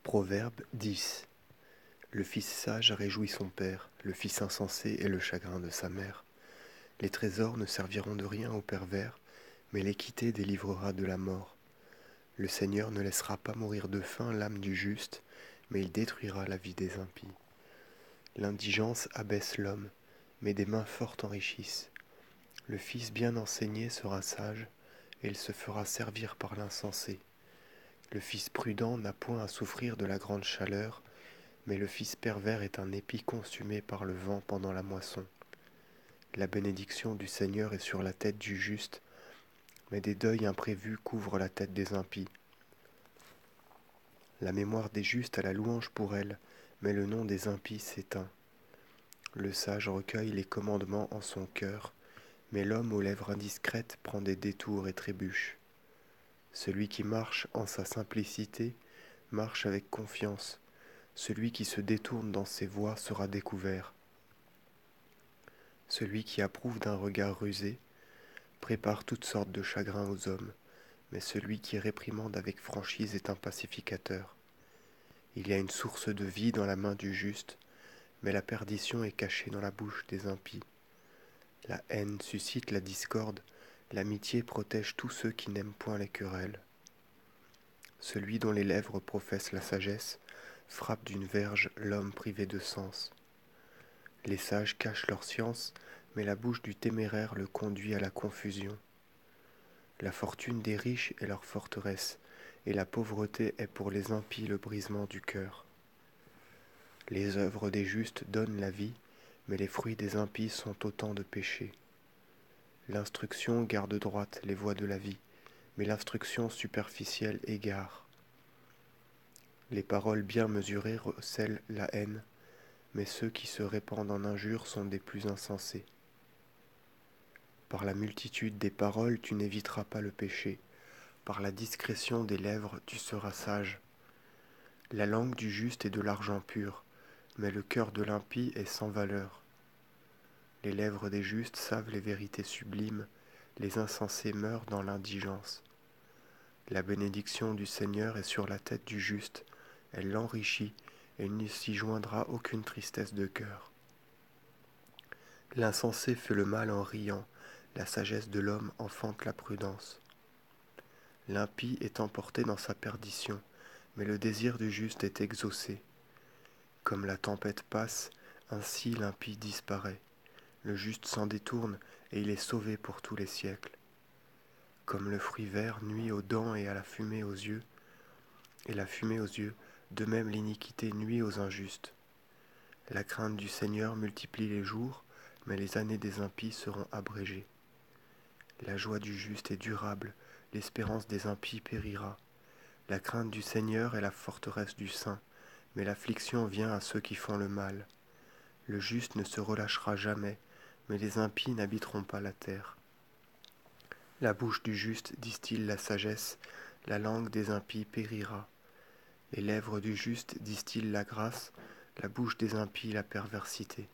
Proverbe 10. Le fils sage réjouit son père, le fils insensé est le chagrin de sa mère. Les trésors ne serviront de rien au pervers, mais l'équité délivrera de la mort. Le Seigneur ne laissera pas mourir de faim l'âme du juste, mais il détruira la vie des impies. L'indigence abaisse l'homme, mais des mains fortes enrichissent. Le fils bien enseigné sera sage, et il se fera servir par l'insensé. Le fils prudent n'a point à souffrir de la grande chaleur, mais le fils pervers est un épi consumé par le vent pendant la moisson. La bénédiction du Seigneur est sur la tête du juste, mais des deuils imprévus couvrent la tête des impies. La mémoire des justes a la louange pour elle, mais le nom des impies s'éteint. Le sage recueille les commandements en son cœur, mais l'homme aux lèvres indiscrètes prend des détours et trébuche. Celui qui marche en sa simplicité marche avec confiance. Celui qui se détourne dans ses voies sera découvert. Celui qui approuve d'un regard rusé prépare toutes sortes de chagrins aux hommes, mais celui qui réprimande avec franchise est un pacificateur. Il y a une source de vie dans la main du juste, mais la perdition est cachée dans la bouche des impies. La haine suscite la discorde, l'amitié protège tous ceux qui n'aiment point les querelles. Celui dont les lèvres professent la sagesse frappe d'une verge l'homme privé de sens. Les sages cachent leur science, mais la bouche du téméraire le conduit à la confusion. La fortune des riches est leur forteresse, et la pauvreté est pour les impies le brisement du cœur. Les œuvres des justes donnent la vie, mais les fruits des impies sont autant de péchés. L'instruction garde droite les voies de la vie, mais l'instruction superficielle égare. Les paroles bien mesurées recèlent la haine, mais ceux qui se répandent en injures sont des plus insensés. Par la multitude des paroles, tu n'éviteras pas le péché. Par la discrétion des lèvres, tu seras sage. La langue du juste est de l'argent pur, mais le cœur de l'impie est sans valeur. Les lèvres des justes savent les vérités sublimes, les insensés meurent dans l'indigence. La bénédiction du Seigneur est sur la tête du juste, elle l'enrichit, et il ne s'y joindra aucune tristesse de cœur. L'insensé fait le mal en riant, la sagesse de l'homme enfante la prudence. L'impie est emporté dans sa perdition, mais le désir du juste est exaucé. Comme la tempête passe, ainsi l'impie disparaît. Le juste s'en détourne, et il est sauvé pour tous les siècles. Comme le fruit vert nuit aux dents et à la fumée aux yeux, et la fumée aux yeux, de même l'iniquité nuit aux injustes. La crainte du Seigneur multiplie les jours, mais les années des impies seront abrégées. La joie du juste est durable, l'espérance des impies périra. La crainte du Seigneur est la forteresse du saint, mais l'affliction vient à ceux qui font le mal. Le juste ne se relâchera jamais, mais les impies n'habiteront pas la terre. La bouche du juste distille la sagesse, la langue des impies périra. Les lèvres du juste distillent la grâce, la bouche des impies la perversité.